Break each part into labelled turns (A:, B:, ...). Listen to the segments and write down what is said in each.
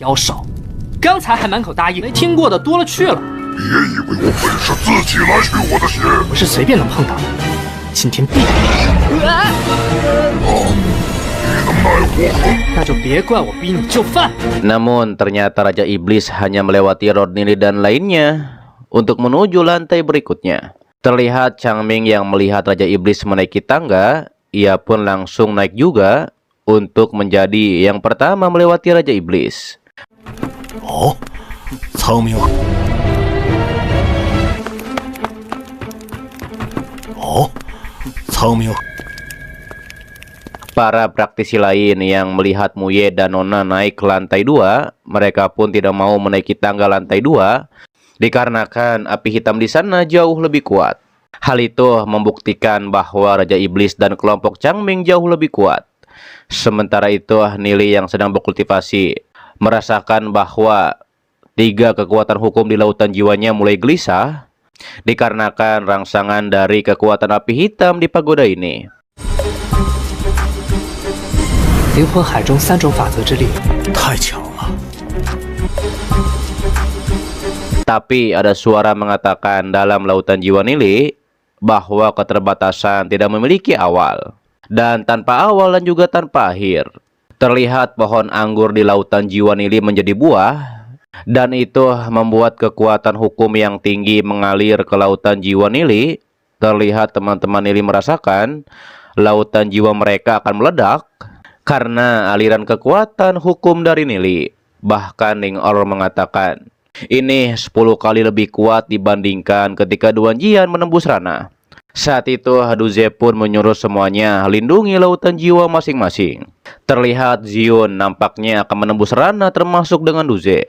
A: 妖少，刚才还满口答应，没听过的多了去了。
B: 别以为我本事自己来取我的血，
A: 不是随便能碰到的，今天必得。
B: 你能奈我何？
A: 那就别怪我逼你就范。
C: Namun ternyata Raja Iblis hanya melewati Rodney dan lainnya untuk menuju lantai berikutnya. Terlihat Changming yang melihat Raja Iblis menaiki tangga, ia pun langsung naik juga untuk menjadi yang pertama melewati Raja Iblis.
B: Oh, Changming. Oh, Changming.
C: Para praktisi lain yang melihat Muye dan Nona naik ke lantai 2, mereka pun tidak mau menaiki tangga lantai 2 dikarenakan api hitam di sana jauh lebih kuat. Hal itu membuktikan bahwa Raja Iblis dan kelompok Changming jauh lebih kuat. Sementara itu, Nili yang sedang berkultivasi merasakan bahwa 3 kekuatan hukum di lautan jiwanya mulai gelisah dikarenakan rangsangan dari kekuatan api hitam di pagoda ini.
A: 灵魂海中3种法则之力，
B: 太强了。
C: Tapi ada suara mengatakan dalam lautan jiwa Nili bahwa keterbatasan tidak memiliki awal. Dan tanpa awal dan juga tanpa akhir. Terlihat pohon anggur di lautan jiwa Nili menjadi buah. Dan itu membuat kekuatan hukum yang tinggi mengalir ke lautan jiwa Nili. Terlihat teman-teman Nili merasakan lautan jiwa mereka akan meledak karena aliran kekuatan hukum dari Nili. Bahkan Ning Or mengatakan, ini 10 kali lebih kuat dibandingkan ketika Duan Jian menembus ranah. Saat itu, Duze pun menyuruh semuanya lindungi lautan jiwa masing-masing. Terlihat Zion nampaknya akan menembus ranah termasuk dengan Duze.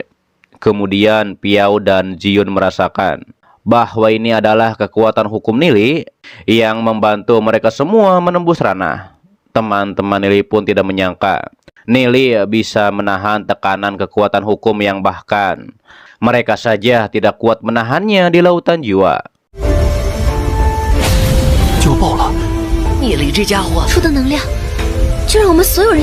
C: Kemudian Piao dan Zion merasakan bahwa ini adalah kekuatan hukum Nili yang membantu mereka semua menembus ranah. Teman-teman Nili pun tidak menyangka Nili bisa menahan tekanan kekuatan hukum yang bahkan mereka saja tidak kuat menahannya di lautan jiwa.
A: 就要爆了！
D: 聂里这家伙出的能量，就让我们所有人。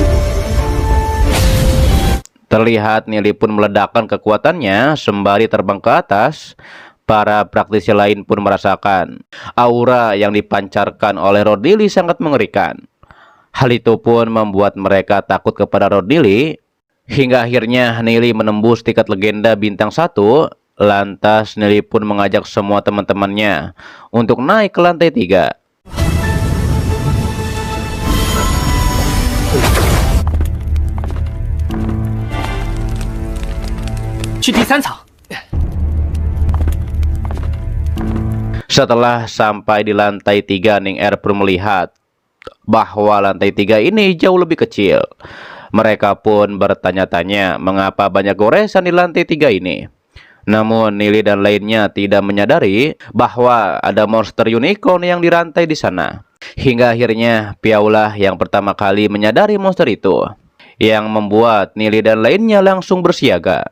C: Terlihat Nili pun meledakkan kekuatannya sembari terbang ke atas. Para praktisi lain pun merasakan aura yang dipancarkan oleh Rodney sangat mengerikan. Hal itu pun membuat mereka takut kepada Rodney. Hingga akhirnya Nili menembus tingkat legenda bintang 1. Lantas Nili pun mengajak semua teman-temannya untuk naik ke lantai 3.
A: 去第3层。
C: Setelah sampai di lantai 3, Ning Er pun melihat bahwa lantai 3 ini jauh lebih kecil. Mereka pun bertanya-tanya mengapa banyak goresan di lantai 3 ini. Namun Nili dan lainnya tidak menyadari bahwa ada monster unicorn yang dirantai di sana. Hingga akhirnya Piaulah yang pertama kali menyadari monster itu, yang membuat Nili dan lainnya langsung bersiaga.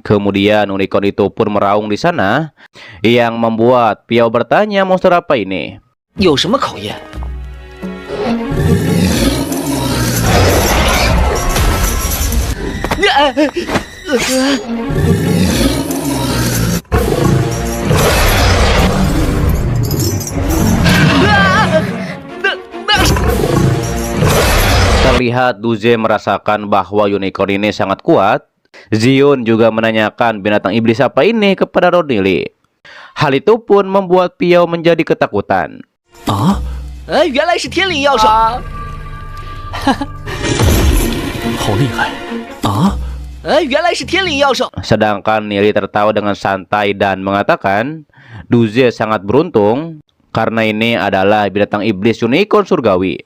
C: Kemudian unicorn itu pun meraung di sana, yang membuat Piao bertanya monster apa ini.
A: 有什么考验？
C: Terlihat Duze merasakan bahwa unicorn ini sangat kuat. Zion juga menanyakan binatang iblis apa ini kepada Rodney. Hal itu pun membuat Piao menjadi ketakutan.
A: 啊？
D: 原来是天灵要手。
A: 好厉害！啊？
D: 原来是天灵要手。
C: Sedangkan Nili tertawa dengan santai dan mengatakan Duze sangat beruntung karena ini adalah binatang iblis unicorn surgawi.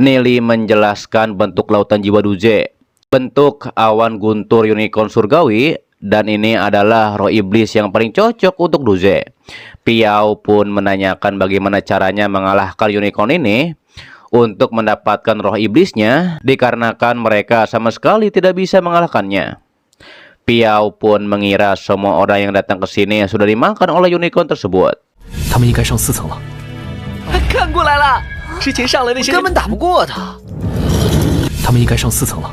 C: Nili menjelaskan bentuk lautan jiwa Duze, bentuk awan guntur unicorn surgawi, dan ini adalah roh iblis yang paling cocok untuk Duze. Piao pun menanyakan bagaimana caranya mengalahkan unicorn ini untuk mendapatkan roh iblisnya, dikarenakan mereka sama sekali tidak bisa mengalahkannya. Piao pun mengira semua orang yang datang ke sini sudah dimakan oleh unicorn tersebut.
A: 他们应该上4层了。
D: 看过来了，之前上来那些根本打不过他。
A: 他们应该上4层了。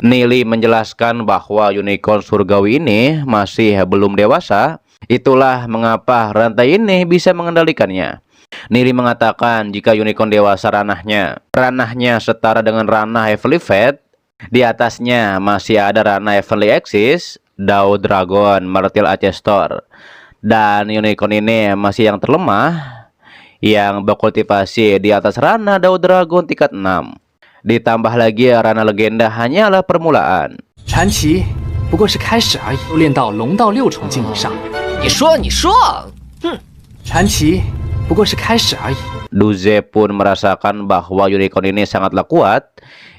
C: Nili menjelaskan bahwa unicorn surgawi ini masih belum dewasa. Itulah mengapa rantai ini bisa mengendalikannya. Nili mengatakan jika unicorn dewasa ranahnya setara dengan ranah Heavenly Fate. Di atasnya masih ada ranah Heavenly Axis, Dao Dragon, Martial Ancestor. Dan unicorn ini masih yang terlemah, yang berkultivasi di atas ranah Dao Dragon tingkat 6. Ditambah lagi ranah legenda hanyalah permulaan.
A: 传奇不过是开始而已，都练到龙道6重境以上。
D: 你说，
A: 传奇不过是开始而已。
C: Duze pun merasakan bahwa unicorn ini sangatlah kuat.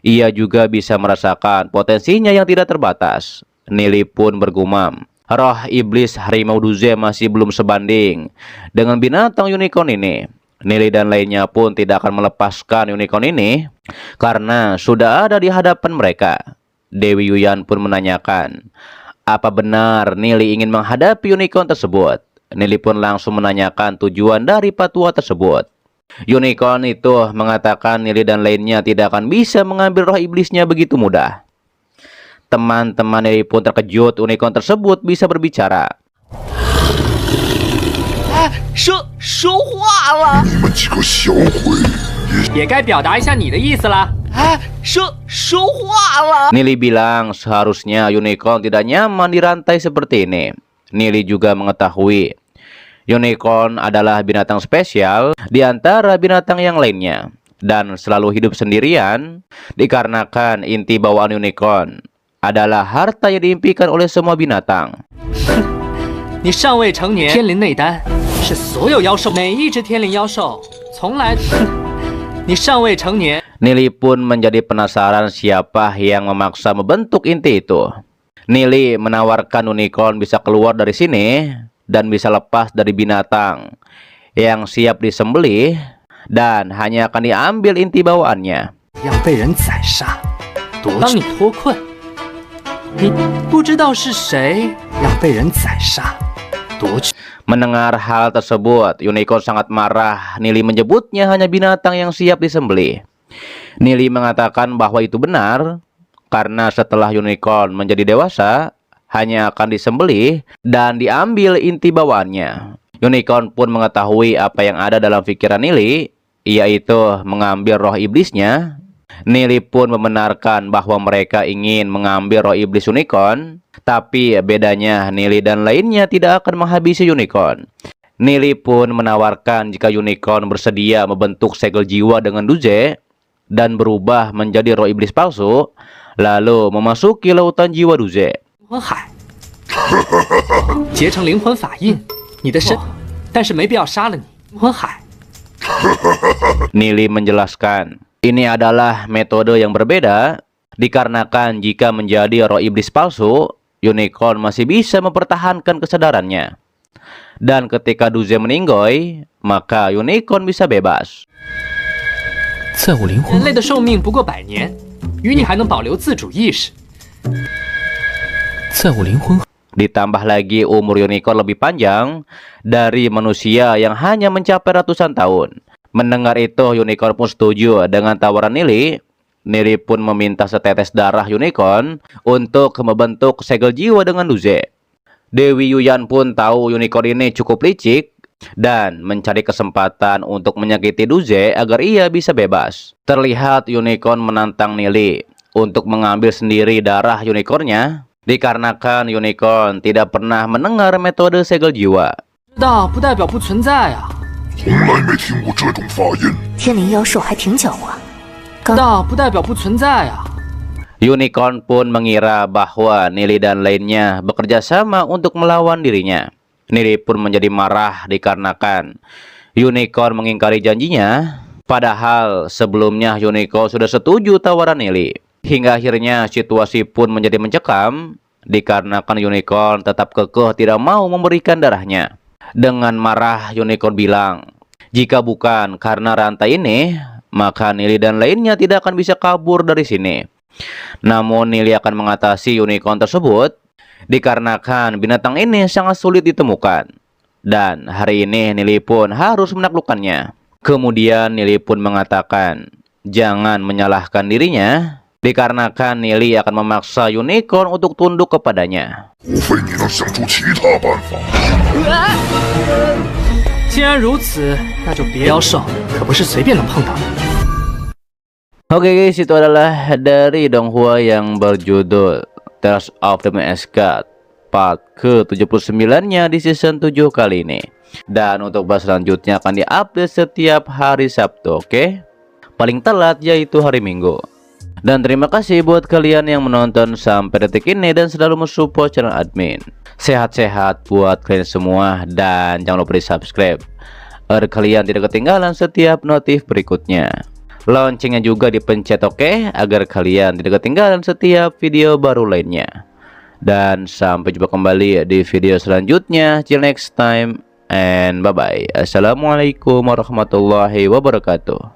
C: Ia juga bisa merasakan potensinya yang tidak terbatas. Nili pun bergumam, roh iblis harimau Duze masih belum sebanding dengan binatang unicorn ini. Nili dan lainnya pun tidak akan melepaskan unicorn ini karena sudah ada di hadapan mereka. Dewi Yuyan pun menanyakan, apa benar Nili ingin menghadapi unicorn tersebut? Nili pun langsung menanyakan tujuan dari patua tersebut. Unicorn itu mengatakan Nili dan lainnya tidak akan bisa mengambil roh iblisnya begitu mudah. Teman-teman Nili pun terkejut unicorn tersebut bisa berbicara.
D: 说话了！
B: 你们几个小鬼！
A: 也该表达一下你的意思了。
D: 说话了！
C: Nili bilang seharusnya unicorn tidak nyaman di rantai seperti ini. Nili juga mengetahui unicorn adalah binatang spesial di antara binatang yang lainnya dan selalu hidup sendirian dikarenakan inti bawaan unicorn adalah harta yang diimpikan oleh semua binatang.
A: 你尚未成年，天灵内丹是所有妖兽每一只天灵妖兽从来。你尚未成年。
C: Nili pun menjadi penasaran siapa yang memaksa membentuk inti itu. Nili menawarkan unicorn bisa keluar dari sini dan bisa lepas dari binatang yang siap disembelih dan hanya akan diambil inti bawaannya.
A: 要被人宰杀，当你脱困，你不知道是谁要被人宰杀，夺去。
C: Mendengar hal tersebut, unicorn sangat marah. Nili menyebutnya hanya binatang yang siap disembelih. Nili mengatakan bahwa itu benar karena setelah unicorn menjadi dewasa hanya akan disembelih dan diambil inti bawaannya. Unicorn pun mengetahui apa yang ada dalam pikiran Nili, yaitu mengambil roh iblisnya. Nili pun membenarkan bahwa mereka ingin mengambil roh iblis unicorn, tapi bedanya Nili dan lainnya tidak akan menghabisi unicorn. Nili pun menawarkan jika unicorn bersedia membentuk segel jiwa dengan Duze dan berubah menjadi roh iblis palsu, lalu memasuki lautan jiwa Duze.
A: 魂海，结成灵魂法印，你的身，但是没必要杀了你。魂海，
C: Nili menjelaskan, ini adalah metode yang berbeda dikarenakan jika menjadi roh iblis palsu, unicorn masih bisa mempertahankan kesadarannya. Dan ketika Duze meninggoy, maka unicorn bisa bebas.
A: 在我灵魂，人类的寿命不过100年，与你还能保留自主意识。在我灵魂，
C: Ditambah lagi umur unicorn lebih panjang dari manusia yang hanya mencapai ratusan tahun. Mendengar itu, unicorn pun setuju dengan tawaran Nili. Nili pun meminta setetes darah unicorn untuk membentuk segel jiwa dengan Duze. Dewi Yuyan pun tahu unicorn ini cukup licik dan mencari kesempatan untuk menyakiti Duze agar ia bisa bebas. Terlihat unicorn menantang Nili untuk mengambil sendiri darah unicornnya dikarenakan unicorn tidak pernah mendengar metode segel jiwa.
A: 知道不代表不存在啊。
B: 从来没听过这种发音。
D: 天灵妖兽还挺狡猾。
A: 知道不代表不存在啊。
C: Unicorn pun mengira bahwa Nili dan lainnya bekerja sama untuk melawan dirinya. Nili pun menjadi marah dikarenakan unicorn mengingkari janjinya. Padahal sebelumnya unicorn sudah setuju tawaran Nili. Hingga akhirnya situasi pun menjadi mencekam dikarenakan unicorn tetap kekeh tidak mau memberikan darahnya. Dengan marah unicorn bilang, jika bukan karena rantai ini, maka Nili dan lainnya tidak akan bisa kabur dari sini. Namun Nili akan mengatasi unicorn tersebut dikarenakan binatang ini sangat sulit ditemukan. Dan hari ini Nili pun harus menaklukkannya. Kemudian Nili pun mengatakan, jangan menyalahkan dirinya. dikarenakan Nili akan memaksa unicorn untuk tunduk kepadanya.
B: 除非你能想出其他办法。
A: 既然如此，那就别妖兽可不是随便能碰到的。
C: Oke guys, itu adalah dari Donghua yang berjudul Tales of the Mascot part ke-79-nya di season 7 kali ini. Dan untuk bahas selanjutnya akan diupdate setiap hari Sabtu, oke? Paling telat yaitu hari Minggu. Dan terima kasih buat kalian yang menonton sampai detik ini dan selalu mensupport channel admin. Sehat-sehat buat kalian semua dan jangan lupa di subscribe agar kalian tidak ketinggalan setiap notif berikutnya. Loncengnya juga dipencet, oke? Agar kalian tidak ketinggalan setiap video baru lainnya. Dan sampai jumpa kembali di video selanjutnya. Till next time and bye bye. Assalamualaikum warahmatullahi wabarakatuh.